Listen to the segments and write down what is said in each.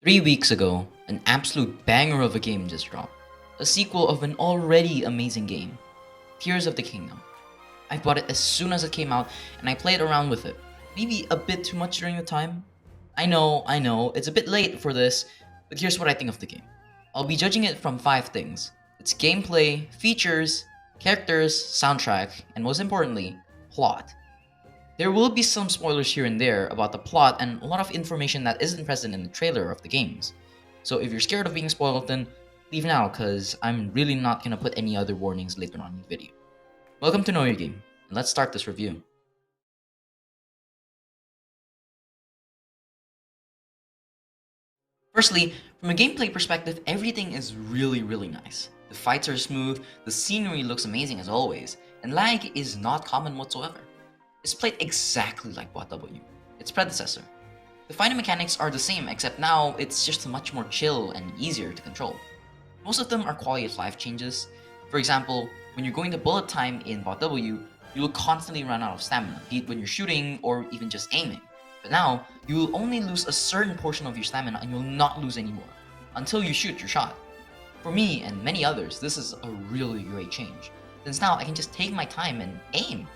3 weeks ago, an absolute banger of a game just dropped. A sequel of an already amazing game, Tears of the Kingdom. I bought it as soon as it came out and I played around with it. Maybe a bit too much during the time. I know, it's a bit late for this, but here's what I think of the game. I'll be judging it from 5 things: its gameplay, features, characters, soundtrack, and most importantly, plot. There will be some spoilers here and there about the plot and a lot of information that isn't present in the trailer of the games. So if you're scared of being spoiled, then leave now, cause I'm really not gonna put any other warnings later on in the video. Welcome to Know Your Game, and let's start this review. Firstly, from a gameplay perspective, everything is really nice. The fights are smooth, the scenery looks amazing as always, and lag is not common whatsoever. It's played exactly like Bot W, its predecessor. The fighting mechanics are the same, except now it's just much more chill and easier to control. Most of them are quality of life changes. For example, when you're going to bullet time in Bot W, you will constantly run out of stamina, be it when you're shooting or even just aiming. But now, you will only lose a certain portion of your stamina and you'll not lose any more, until you shoot your shot. For me and many others, this is a really great change, since now I can just take my time and aim.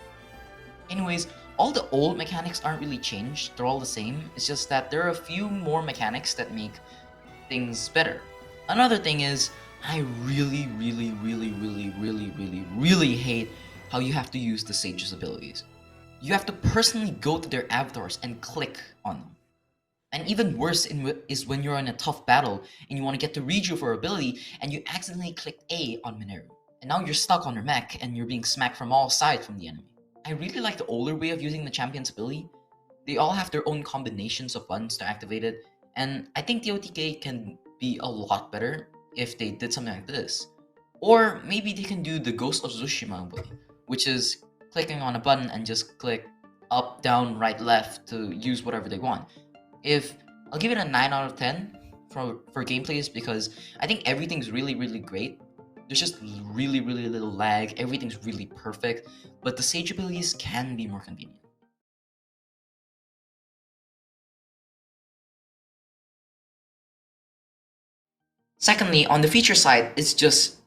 Anyways, all the old mechanics aren't really changed, they're all the same, it's just that there are a few more mechanics that make things better. Another thing is, I really hate how you have to use the sage's abilities. You have to personally go to their avatars and click on them. And even worse is when you're in a tough battle and you want to get to Riju for ability and you accidentally clicked A on Mineru. And now you're stuck on your mech and you're being smacked from all sides from the enemy. I really like the older way of using the champion's ability. They all have their own combinations of buttons to activate it, and I think TotK can be a lot better if they did something like this. Or maybe they can do the Ghost of Tsushima way, which is clicking on a button and just click up, down, right, left to use whatever they want. I'll give it a 9 out of 10 for gameplays because I think everything's really great. There's just really little lag, everything's really perfect, but the sage abilities can be more convenient. Secondly, on the feature side, it's just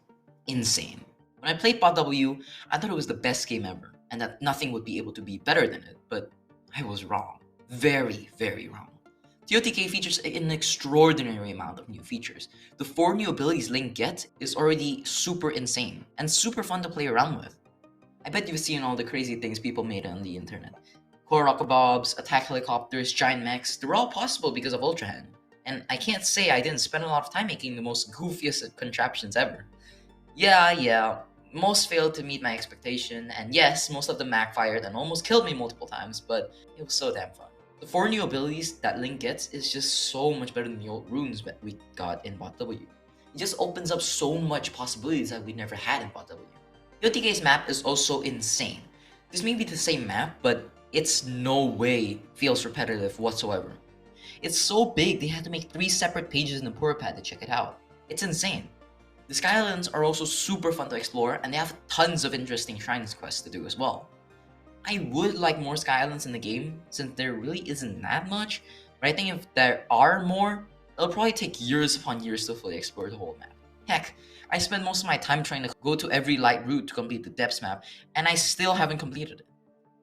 insane. When I played Bot W, I thought it was the best game ever, and that nothing would be able to be better than it, but I was wrong. Very wrong. TotK features an extraordinary amount of new features. The 4 new abilities Link gets is already super insane, and super fun to play around with. I bet you've seen all the crazy things people made on the internet. Core rockabobs, attack helicopters, giant mechs, they're all possible because of Ultra Hand. And I can't say I didn't spend a lot of time making the most goofiest contraptions ever. Yeah, most failed to meet my expectation, and yes, most of them backfired and almost killed me multiple times, but it was so damn fun. The 4 new abilities that Link gets is just so much better than the old runes that we got in Bot W. It just opens up so much possibilities that we never had in Bot W. TotK's map is also insane. This may be the same map, but it's no way feels repetitive whatsoever. It's so big they had to make 3 separate pages in the Pura Pad to check it out. It's insane. The Sky Islands are also super fun to explore, and they have tons of interesting shrines quests to do as well. I would like more Sky Islands in the game, since there really isn't that much, but I think if there are more, it'll probably take years upon years to fully explore the whole map. Heck, I spent most of my time trying to go to every light route to complete the Depths map, and I still haven't completed it.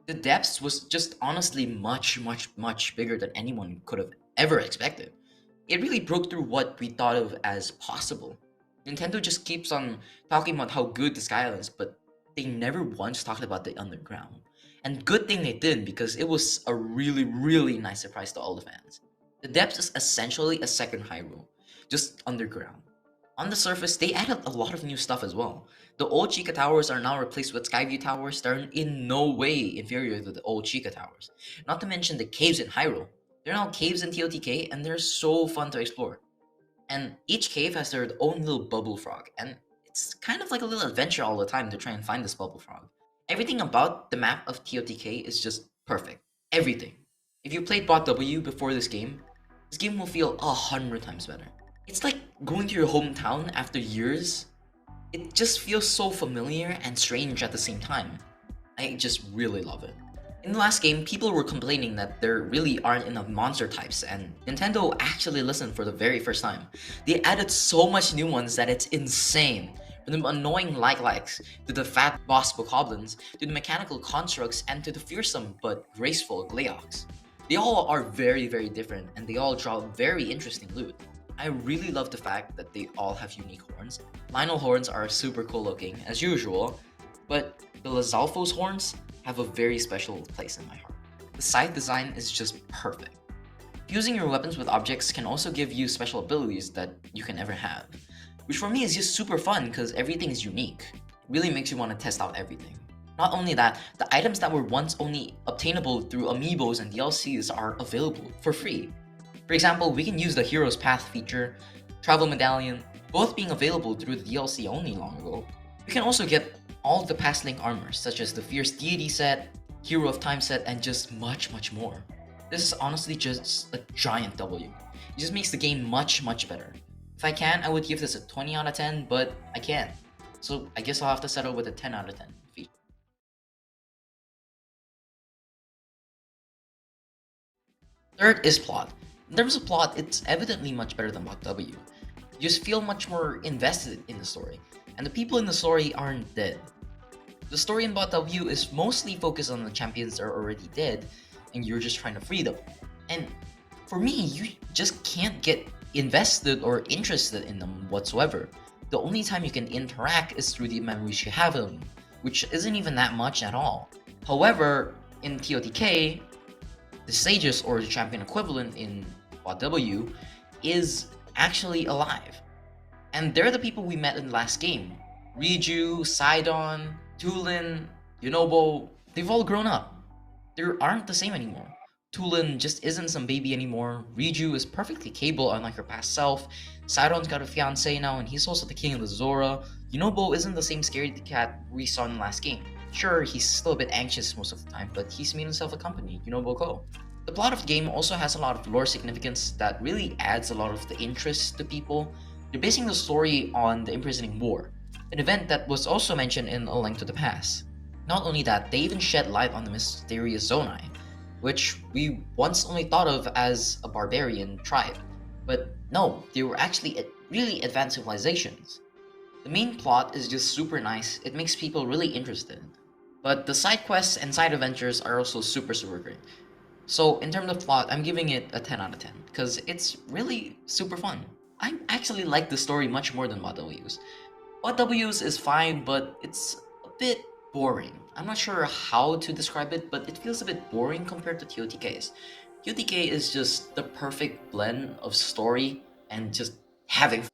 The Depths was just honestly much bigger than anyone could have ever expected. It really broke through what we thought of as possible. Nintendo just keeps on talking about how good the Sky Islands, but they never once talked about the underground. And good thing they did, because it was a really nice surprise to all the fans. The Depths is essentially a second Hyrule, just underground. On the surface, they added a lot of new stuff as well. The old Chica Towers are now replaced with Skyview Towers that are in no way inferior to the old Chica Towers. Not to mention the caves in Hyrule. There are now caves in TotK, and they're so fun to explore. And each cave has their own little bubble frog, and it's kind of like a little adventure all the time to try and find this bubble frog. Everything about the map of TotK is just perfect. Everything. If you played Bot W before this game will feel 100 times better. It's like going to your hometown after years. It just feels so familiar and strange at the same time. I just really love it. In the last game, people were complaining that there really aren't enough monster types, and Nintendo actually listened for the very first time. They added so much new ones that it's insane. From the annoying like-likes, to the fat boss bokoblins, to the mechanical constructs, and to the fearsome but graceful Gleeoks. They all are very different, and they all drop very interesting loot. I really love the fact that they all have unique horns. Lionel horns are super cool looking, as usual, but the Lizalfo's horns have a very special place in my heart. The scythe design is just perfect. Fusing your weapons with objects can also give you special abilities that you can never have, which for me is just super fun because everything is unique. It really makes you want to test out everything. Not only that, the items that were once only obtainable through amiibos and DLCs are available for free. For example, we can use the Hero's Path feature, Travel Medallion, both being available through the DLC only long ago. We can also get all the past link armors, such as the Fierce Deity set, Hero of Time set, and just much more. This is honestly just a giant W. It just makes the game much better. If I can, I would give this a 20 out of 10, but I can't. So I guess I'll have to settle with a 10 out of 10 feature. Third is plot. In terms of plot, it's evidently much better than Bot W. You just feel much more invested in the story, and the people in the story aren't dead. The story in Bot W is mostly focused on the champions that are already dead, and you're just trying to free them. And for me, you just can't get invested or interested in them whatsoever. The only time you can interact is through the memories you have of them, which isn't even that much at all. However, in TotK, the sages or the champion equivalent in Bot W is actually alive. And they're the people we met in the last game. Riju, Sidon, Tulin, Yunobo, they've all grown up. They aren't the same anymore. Tulin just isn't some baby anymore. Riju is perfectly capable unlike her past self. Sidon's got a fiance now and he's also the king of the Zora. Yunobo isn't the same scaredy cat we saw in the last game. Sure, he's still a bit anxious most of the time, but he's made himself a company, Yunobo Ko. The plot of the game also has a lot of lore significance that really adds a lot of the interest to people. They're basing the story on the Imprisoning War, an event that was also mentioned in A Link to the Past. Not only that, they even shed light on the mysterious Zonai, which we once only thought of as a barbarian tribe. But no, they were actually really advanced civilizations. The main plot is just super nice, it makes people really interested. But the side quests and side adventures are also super great. So in terms of plot, I'm giving it a 10 out of 10, because it's really super fun. I actually like the story much more than Bot W's. Bot W's is fine, but it's a bit boring. I'm not sure how to describe it, but it feels a bit boring compared to TOTK's. TOTK is just the perfect blend of story and just having fun.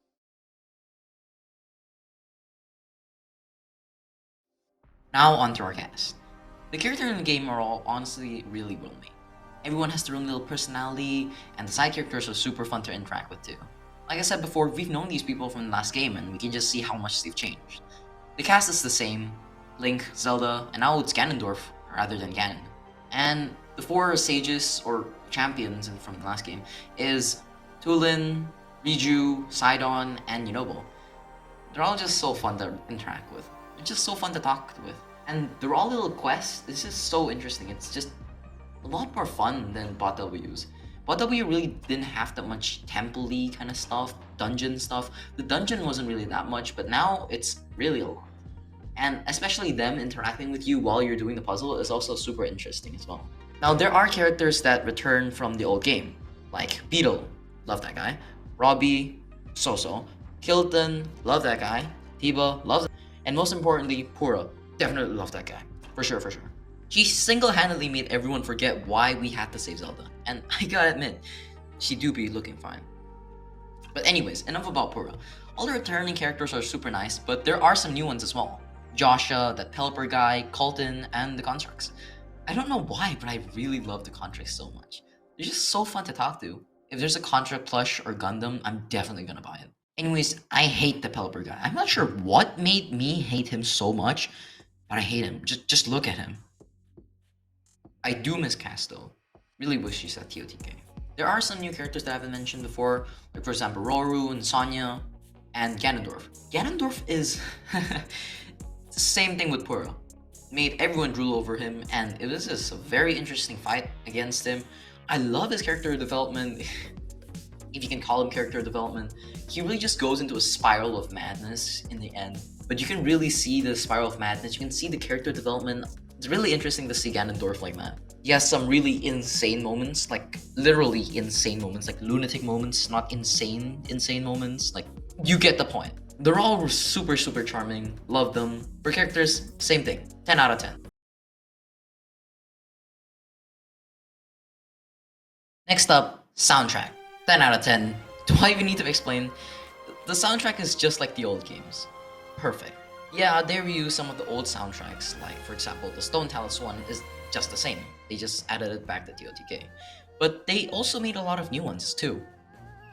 Now on to our cast. The characters in the game are all honestly really well made. Everyone has their own little personality, and the side characters are super fun to interact with too. Like I said before, we've known these people from the last game and we can just see how much they've changed. The cast is the same, Link, Zelda, and now it's Ganondorf rather than Ganon. And the four sages, or champions from the last game, is Tulin, Riju, Sidon, and Yunobo. They're all just so fun to interact with. They're just so fun to talk with. And they're all little quests. This is so interesting. It's just a lot more fun than Bot W's. Bot W really didn't have that much temple-y kind of stuff, dungeon stuff. The dungeon wasn't really that much, but now it's really a lot. And especially them interacting with you while you're doing the puzzle is also super interesting as well. Now there are characters that return from the old game, like Beetle, love that guy, Robbie, So-So, Kilton, love that guy, Tiba, love that, and most importantly, Pura, definitely love that guy, for sure. She single-handedly made everyone forget why we had to save Zelda, and I gotta admit, she do be looking fine. But anyways, enough about Pura. All the returning characters are super nice, but there are some new ones as well. Joshua, that Pelipper guy, Colton, and the Constructs. I don't know why, but I really love the Constructs so much. They're just so fun to talk to. If there's a Construct plush or Gundam, I'm definitely gonna buy it. Anyways, I hate the Pelipper guy. I'm not sure what made me hate him so much, but I hate him. Just look at him. I do miss Cass though. Really wish she's at TOTK. There are some new characters that I haven't mentioned before, like for example Roru and Sonya, and Ganondorf. Ganondorf is the same thing with Pura. made everyone drool over him, and it was just a very interesting fight against him. I love his character development, if you can call him character development. He really just goes into a spiral of madness in the end. But you can really see the spiral of madness. You can see the character development. It's really interesting to see Ganondorf like that. He has some really insane moments, like literally insane moments, like lunatic moments, not insane moments. Like, you get the point. They're all super charming. Love them. For characters, same thing. 10 out of 10. Next up, soundtrack. 10 out of 10. Do I even need to explain? The soundtrack is just like the old games. Perfect. Yeah, they reuse some of the old soundtracks, like for example, the Stone Talus one is just the same. They just added it back to TOTK. But they also made a lot of new ones too.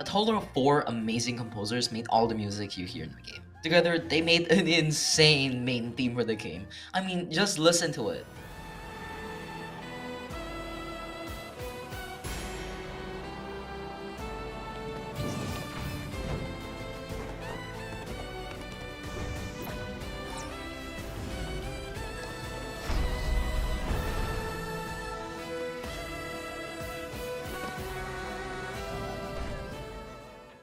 A total of 4 amazing composers made all the music you hear in the game. Together, they made an insane main theme for the game. I mean, just listen to it.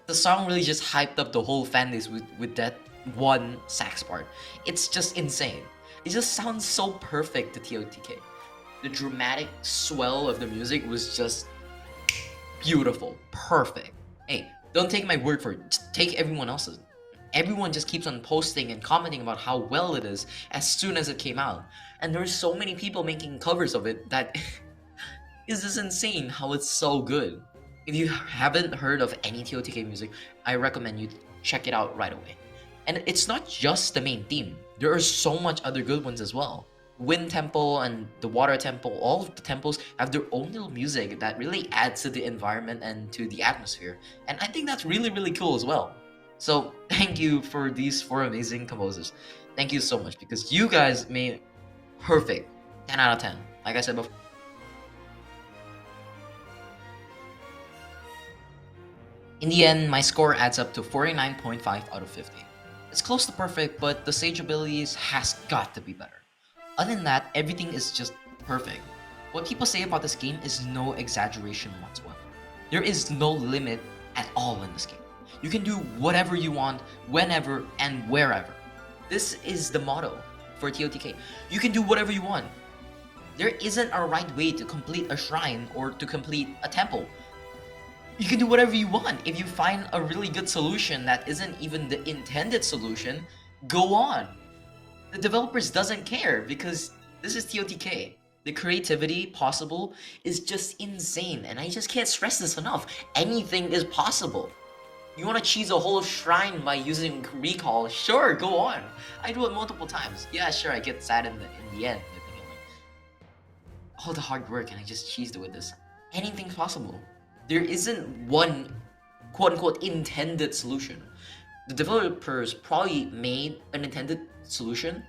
The song really just hyped up the whole fan base with that one sax part. It's just insane. It just sounds so perfect to TOTK. The dramatic swell of the music was just beautiful, perfect. Hey, don't take my word for it, just take everyone else's. Everyone just keeps on posting and commenting about how well it is as soon as it came out. And there's so many people making covers of it that is just insane how it's so good. If you haven't heard of any TOTK music, I recommend you check it out right away. And it's not just the main theme. There are so much other good ones as well. Wind Temple and the Water Temple, all of the temples have their own little music that really adds to the environment and to the atmosphere. And I think that's really cool as well. So thank you for these 4 amazing composers. Thank you so much because you guys made perfect 10 out of 10. Like I said before. In the end, my score adds up to 49.5 out of 50. It's close to perfect, but the Sage abilities has got to be better. Other than that, everything is just perfect. What people say about this game is no exaggeration whatsoever. There is no limit at all in this game. You can do whatever you want, whenever and wherever. This is the motto for TOTK. You can do whatever you want. There isn't a right way to complete a shrine or to complete a temple. You can do whatever you want. If you find a really good solution that isn't even the intended solution, go on. The developers doesn't care because this is TOTK. The creativity possible is just insane, and I just can't stress this enough. Anything is possible. You want to cheese a whole shrine by using recall? Sure, go on. I do it multiple times. Yeah, sure, I get sad in the end. But thinking like, all the hard work and I just cheesed it with this. Anything's possible. There isn't one quote-unquote intended solution. The developers probably made an intended solution.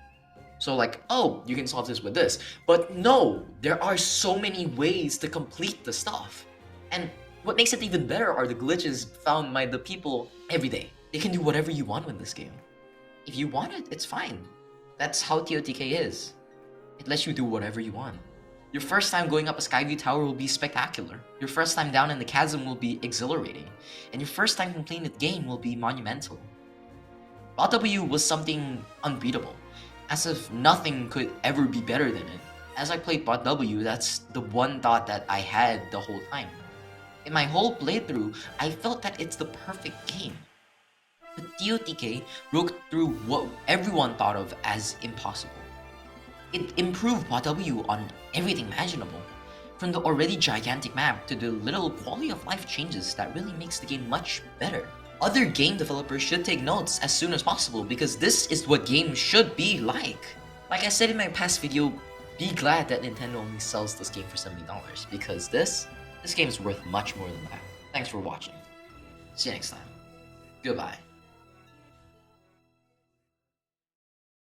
So like, oh, you can solve this with this. But no, there are so many ways to complete the stuff. And what makes it even better are the glitches found by the people every day. They can do whatever you want with this game. If you want it, it's fine. That's how TOTK is. It lets you do whatever you want. Your first time going up a Skyview Tower will be spectacular. Your first time down in the chasm will be exhilarating. And your first time completing the game will be monumental. Bot W was something unbeatable, as if nothing could ever be better than it. As I played Bot W, that's the one thought that I had the whole time. In my whole playthrough, I felt that it's the perfect game. But TOTK broke through what everyone thought of as impossible. It improved Bot W on everything imaginable, from the already gigantic map to the little quality of life changes that really makes the game much better. Other game developers should take notes as soon as possible because this is what games should be like. Like I said in my past video, be glad that Nintendo only sells this game for $70 because this game is worth much more than that. Thanks for watching. See you next time. Goodbye.